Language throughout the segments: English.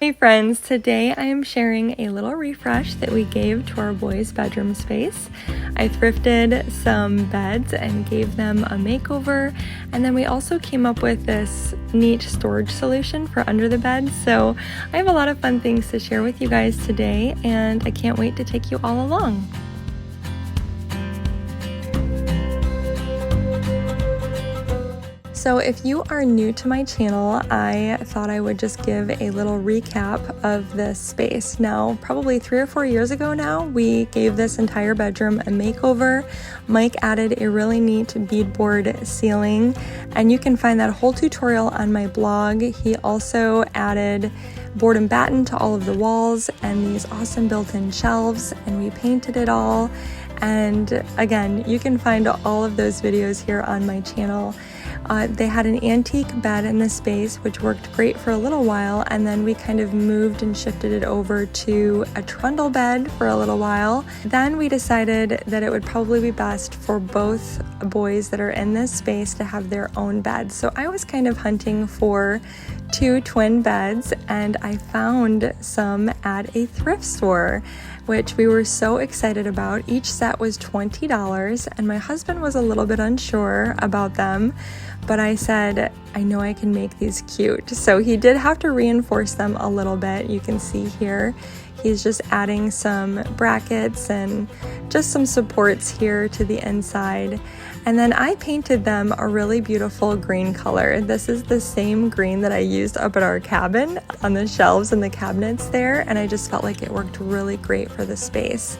Hey friends, today I am sharing a little refresh that we gave to our boys' bedroom space. I thrifted some beds and gave them a makeover, and then we also came up with this neat storage solution for under the bed. So I have a lot of fun things to share with you guys today, and I can't wait to take you all along. So if you are new to my channel, I thought I would just give a little recap of this space. Now, probably 3 or 4 years ago now, we gave this entire bedroom a makeover. Mike added a really neat beadboard ceiling, and you can find that whole tutorial on my blog. He also added board and batten to all of the walls and these awesome built-in shelves, and we painted it all. And again, you can find all of those videos here on my channel. They had an antique bed in the space, which worked great for a little while, and then we kind of moved and shifted it over to a trundle bed for a little while. Then we decided that it would probably be best for both boys that are in this space to have their own beds. So I was kind of hunting for 2 twin beds, and I found some at a thrift store, which we were so excited about. Each set was $20, and my husband was a little bit unsure about them, but I said, I know I can make these cute. So he did have to reinforce them a little bit. You can see here, he's just adding some brackets and just some supports here to the inside. And then I painted them a really beautiful green color. This is the same green that I used up at our cabin on the shelves and the cabinets there, and I just felt like it worked really great for the space.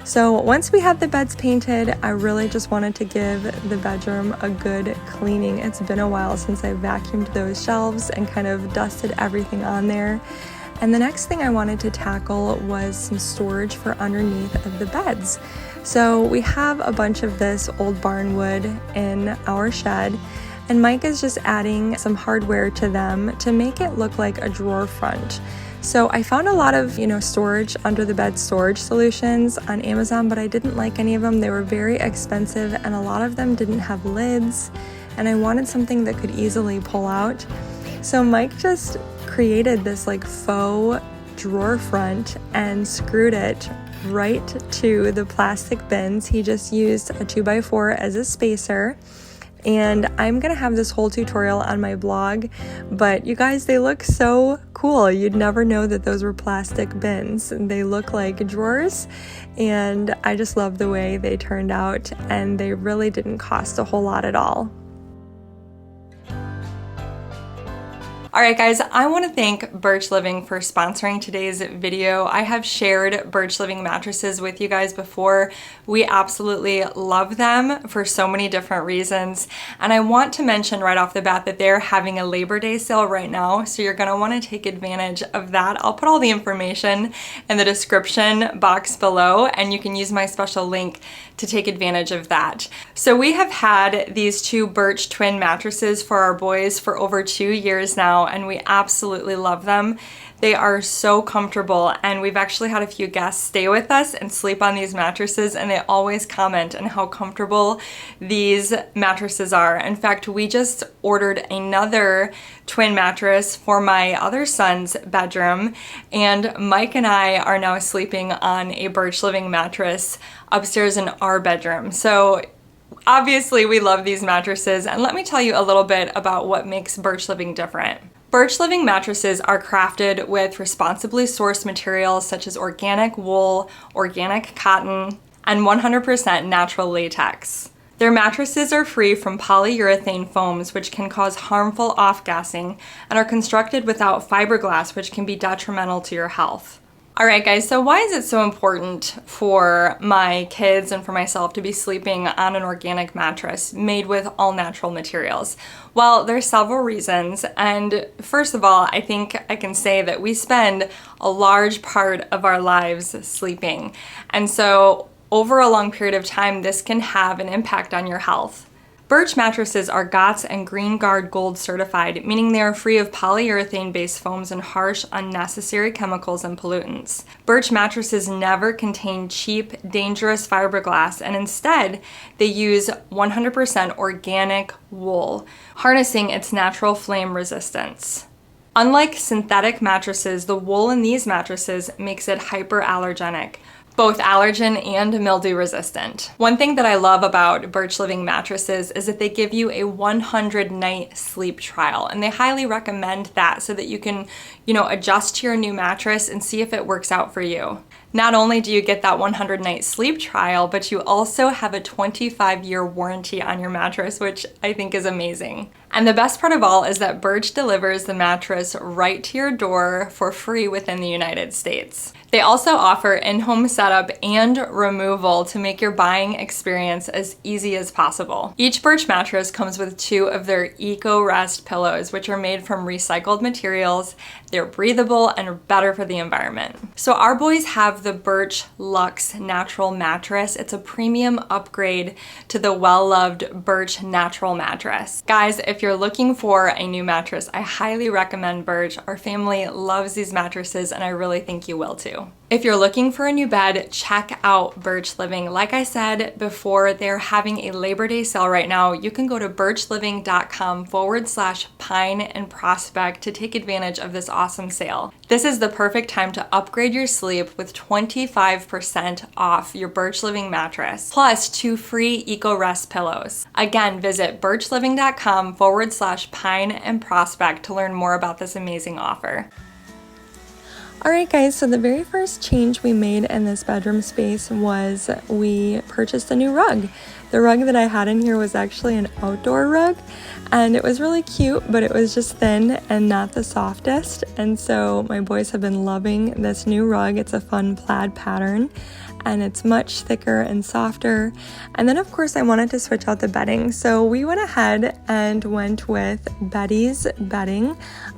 So once we had the beds painted, I really just wanted to give the bedroom a good cleaning. It's been a while since I vacuumed those shelves and kind of dusted everything on there. And the next thing I wanted to tackle was some storage for underneath of the beds. So we have a bunch of this old barn wood in our shed, and Mike is just adding some hardware to them to make it look like a drawer front. So I found a lot of, storage under the bed storage solutions on Amazon, but I didn't like any of them. They were very expensive, and a lot of them didn't have lids, and I wanted something that could easily pull out. So Mike just created this faux drawer front and screwed it right to the plastic bins. He just used a 2x4 as a spacer, and I'm gonna have this whole tutorial on my blog, but you guys, they look so cool. You'd never know that those were plastic bins. They look like drawers, and I just love the way they turned out, and they really didn't cost a whole lot at all. All right, guys, I want to thank Birch Living for sponsoring today's video. I have shared Birch Living mattresses with you guys before. We absolutely love them for so many different reasons. And I want to mention right off the bat that they're having a Labor Day sale right now, so you're going to want to take advantage of that. I'll put all the information in the description box below, and you can use my special link to take advantage of that. So we have had these 2 Birch twin mattresses for our boys for over 2 years now, and we absolutely love them. They are so comfortable, and we've actually had a few guests stay with us and sleep on these mattresses, and they always comment on how comfortable these mattresses are. In fact, we just ordered another twin mattress for my other son's bedroom, and Mike and I are now sleeping on a Birch Living mattress upstairs in our bedroom. So obviously we love these mattresses, and let me tell you a little bit about what makes Birch Living different. Birch Living mattresses are crafted with responsibly sourced materials such as organic wool, organic cotton, and 100% natural latex. Their mattresses are free from polyurethane foams, which can cause harmful off-gassing, and are constructed without fiberglass, which can be detrimental to your health. All right, guys, so why is it so important for my kids and for myself to be sleeping on an organic mattress made with all natural materials? Well, there's several reasons, and first of all, I think I can say that we spend a large part of our lives sleeping, and so over a long period of time, this can have an impact on your health. Birch mattresses are GOTS and Green Guard Gold certified, meaning they are free of polyurethane-based foams and harsh, unnecessary chemicals and pollutants. Birch mattresses never contain cheap, dangerous fiberglass, and instead, they use 100% organic wool, harnessing its natural flame resistance. Unlike synthetic mattresses, the wool in these mattresses makes it hyperallergenic, both allergen and mildew resistant. One thing that I love about Birch Living mattresses is that they give you a 100-night sleep trial, and they highly recommend that so that you can, adjust to your new mattress and see if it works out for you. Not only do you get that 100-night sleep trial, but you also have a 25-year warranty on your mattress, which I think is amazing. And the best part of all is that Birch delivers the mattress right to your door for free within the United States. They also offer in-home setup and removal to make your buying experience as easy as possible. Each Birch mattress comes with 2 of their Eco Rest pillows, which are made from recycled materials. They're breathable and are better for the environment. So our boys have the Birch Luxe Natural Mattress. It's a premium upgrade to the well-loved Birch Natural Mattress. Guys, if you're looking for a new mattress, I highly recommend Birch. Our family loves these mattresses, and I really think you will too. If you're looking for a new bed, check out Birch Living. Like I said before, they're having a Labor Day sale right now. You can go to birchliving.com/Pine and Prospect to take advantage of this awesome sale. This is the perfect time to upgrade your sleep with 25% off your Birch Living mattress, plus 2 free Eco Rest pillows. Again, visit birchliving.com/Pine and Prospect to learn more about this amazing offer. Alright guys, so the very first change we made in this bedroom space was we purchased a new rug. The rug that I had in here was actually an outdoor rug, and it was really cute, but it was just thin and not the softest. And so my boys have been loving this new rug. It's a fun plaid pattern, and it's much thicker and softer. And then of course I wanted to switch out the bedding. So we went ahead and went with Betty's Bedding.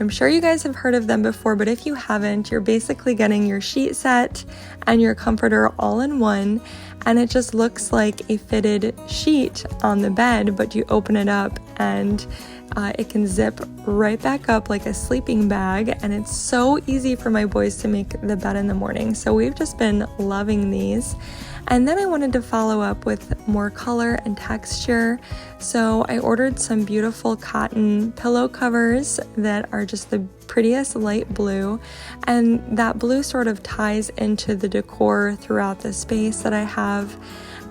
I'm sure you guys have heard of them before, but if you haven't, you're basically getting your sheet set and your comforter all in one. And it just looks like a fitted sheet on the bed, but you open it up and it can zip right back up like a sleeping bag, and it's so easy for my boys to make the bed in the morning. So we've just been loving these. And then I wanted to follow up with more color and texture. So I ordered some beautiful cotton pillow covers that are just the prettiest light blue. And that blue sort of ties into the decor throughout the space that I have.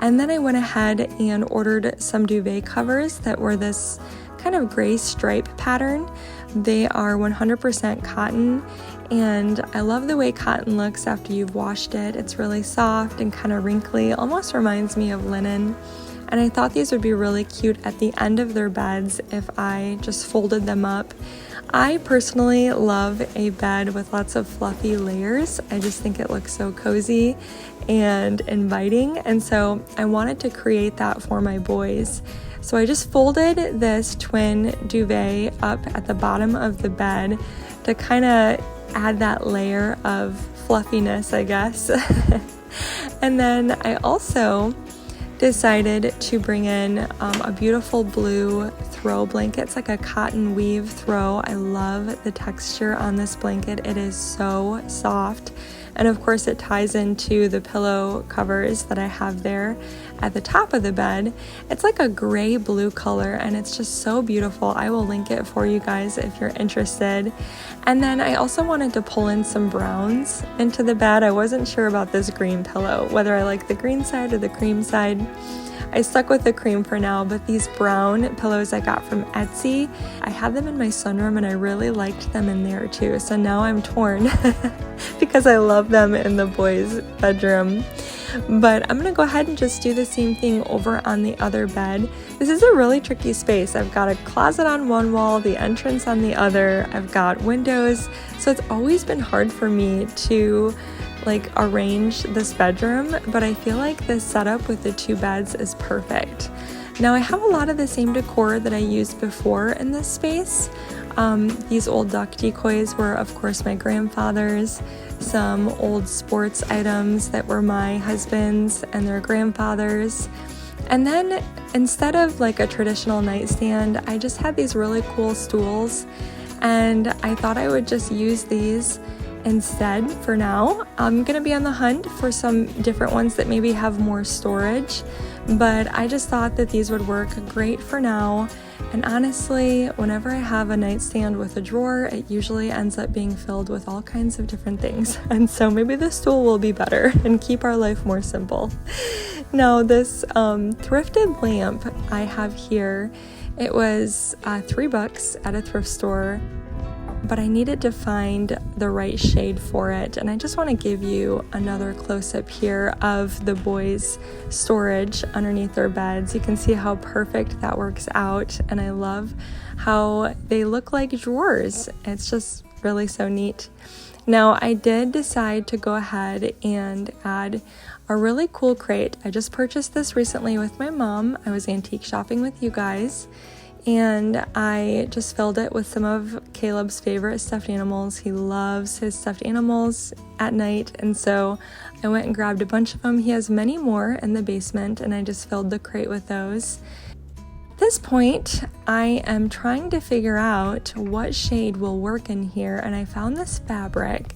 And then I went ahead and ordered some duvet covers that were this kind of gray stripe pattern. They are 100% cotton, and I love the way cotton looks after you've washed it. It's really soft and kind of wrinkly, almost reminds me of linen. And I thought these would be really cute at the end of their beds if I just folded them up. I personally love a bed with lots of fluffy layers. I just think it looks so cozy and inviting, and so I wanted to create that for my boys. So I just folded this twin duvet up at the bottom of the bed to kind of add that layer of fluffiness, I guess. And then I also decided to bring in a beautiful blue throw blanket. It's like a cotton weave throw. I love the texture on this blanket. It is so soft. And of course it ties into the pillow covers that I have there at the top of the bed. It's like a gray blue color, and it's just so beautiful. I will link it for you guys if you're interested. And then I also wanted to pull in some browns into the bed. I wasn't sure about this green pillow, whether I like the green side or the cream side. I stuck with the cream for now, but these brown pillows I got from Etsy, I had them in my sunroom and I really liked them in there too. So now I'm torn because I love them in the boys' bedroom. But I'm gonna go ahead and just do the same thing over on the other bed. This is a really tricky space. I've got a closet on one wall, the entrance on the other, I've got windows. So it's always been hard for me to arrange this bedroom, but I feel like this setup with the 2 beds is perfect. Now I have a lot of the same decor that I used before in this space. These old duck decoys were of course my grandfather's, some old sports items that were my husband's and their grandfather's. And then instead of like a traditional nightstand, I just had these really cool stools, and I thought I would just use these instead for now. I'm gonna be on the hunt for some different ones that maybe have more storage, but I just thought that these would work great for now. And honestly, whenever I have a nightstand with a drawer, it usually ends up being filled with all kinds of different things. And so maybe this stool will be better and keep our life more simple. Now, this thrifted lamp I have here, it was $3 at a thrift store, but I needed to find the right shade for it. And I just want to give you another close-up here of the boys' storage underneath their beds. You can see how perfect that works out, and I love how they look like drawers. It's just really so neat. Now, I did decide to go ahead and add a really cool crate. I just purchased this recently with my mom. I was antique shopping with you guys, and I just filled it with some of Caleb's favorite stuffed animals. He loves his stuffed animals at night, and so I went and grabbed a bunch of them. He has many more in the basement, and I just filled the crate with those. At this point, I am trying to figure out what shade will work in here, and I found this fabric,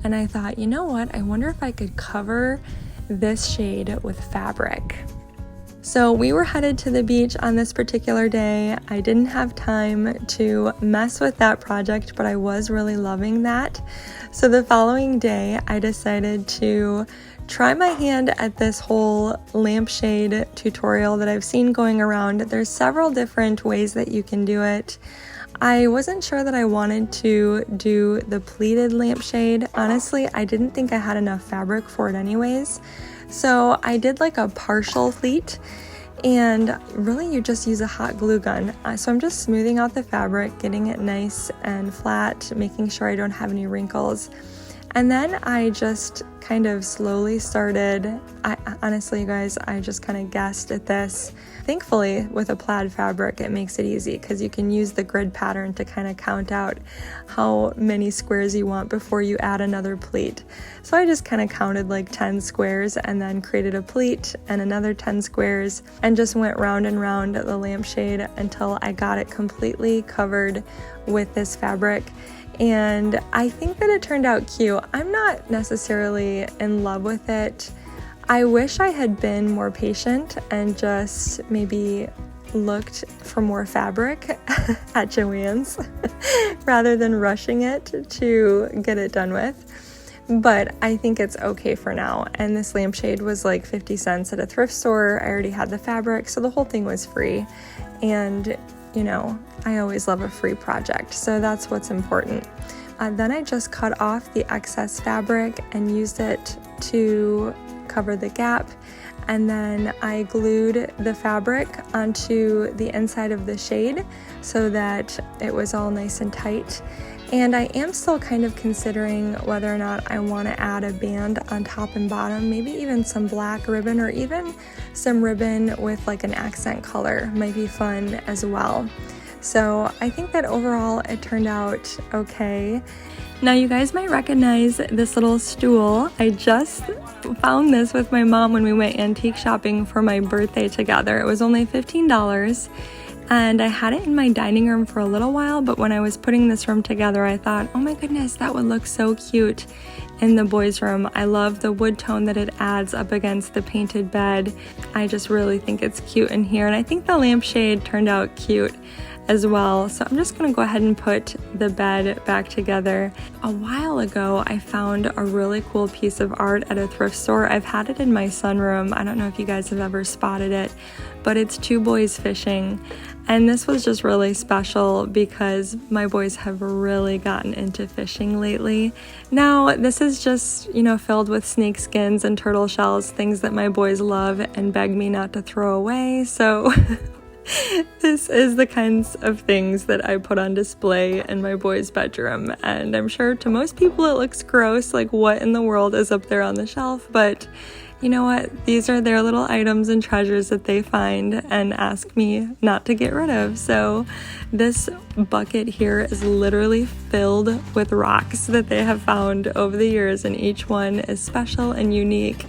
and I thought, you know what, I wonder if I could cover this shade with fabric. So we were headed to the beach on this particular day. I didn't have time to mess with that project, but I was really loving that. So the following day, I decided to try my hand at this whole lampshade tutorial that I've seen going around. There's several different ways that you can do it. I wasn't sure that I wanted to do the pleated lampshade. Honestly, I didn't think I had enough fabric for it anyways. So I did like a partial pleat, and really you just use a hot glue gun. So I'm just smoothing out the fabric, getting it nice and flat, making sure I don't have any wrinkles. And then I just kind of slowly started, honestly, you guys, I just kind of guessed at this. Thankfully, with a plaid fabric, it makes it easy because you can use the grid pattern to kind of count out how many squares you want before you add another pleat. So I just kind of counted like 10 squares and then created a pleat and another 10 squares and just went round and round the lampshade until I got it completely covered with this fabric. And I think that it turned out cute. I'm not necessarily in love with it. I wish I had been more patient and just maybe looked for more fabric at Joann's rather than rushing it to get it done with. But I think it's okay for now. And this lampshade was like 50 cents at a thrift store. I already had the fabric, so the whole thing was free. And you know, I always love a free project, so that's what's important. Then I just cut off the excess fabric and used it to cover the gap, and then I glued the fabric onto the inside of the shade so that it was all nice and tight. And I am still kind of considering whether or not I want to add a band on top and bottom, maybe even some black ribbon or even some ribbon with like an accent color might be fun as well. So I think that overall it turned out okay. Now you guys might recognize this little stool. I just found this with my mom when we went antique shopping for my birthday together. It was only $15. And I had it in my dining room for a little while, but when I was putting this room together, I thought, oh my goodness, that would look so cute in the boys' room. I love the wood tone that it adds up against the painted bed. I just really think it's cute in here, and I think the lampshade turned out cute as well. So I'm just gonna go ahead and put the bed back together. A while ago, I found a really cool piece of art at a thrift store. I've had it in my sunroom. I don't know if you guys have ever spotted it, but it's two boys fishing. And this was just really special because my boys have really gotten into fishing lately. Now, this is just, you know, filled with snake skins and turtle shells, things that my boys love and beg me not to throw away. So this is the kinds of things that I put on display in my boys' bedroom. And I'm sure to most people it looks gross, like what in the world is up there on the shelf, but you know what? These are their little items and treasures that they find and ask me not to get rid of. So this bucket here is literally filled with rocks that they have found over the years, and each one is special and unique.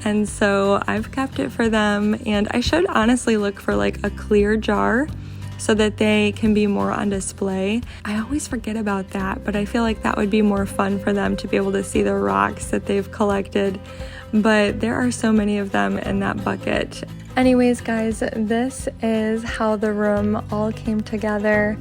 And so I've kept it for them, and I should honestly look for like a clear jar so that they can be more on display. I always forget about that, but I feel like that would be more fun for them to be able to see the rocks that they've collected. But there are so many of them in that bucket. Anyways, guys, this is how the room all came together.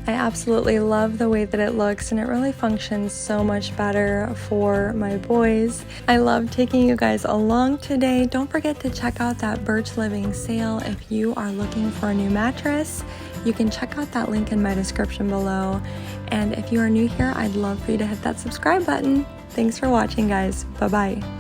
I absolutely love the way that it looks, and it really functions so much better for my boys. I love taking you guys along today. Don't forget to check out that Birch Living sale if you are looking for a new mattress. You can check out that link in my description below. And if you are new here, I'd love for you to hit that subscribe button. Thanks for watching, guys. Bye-bye.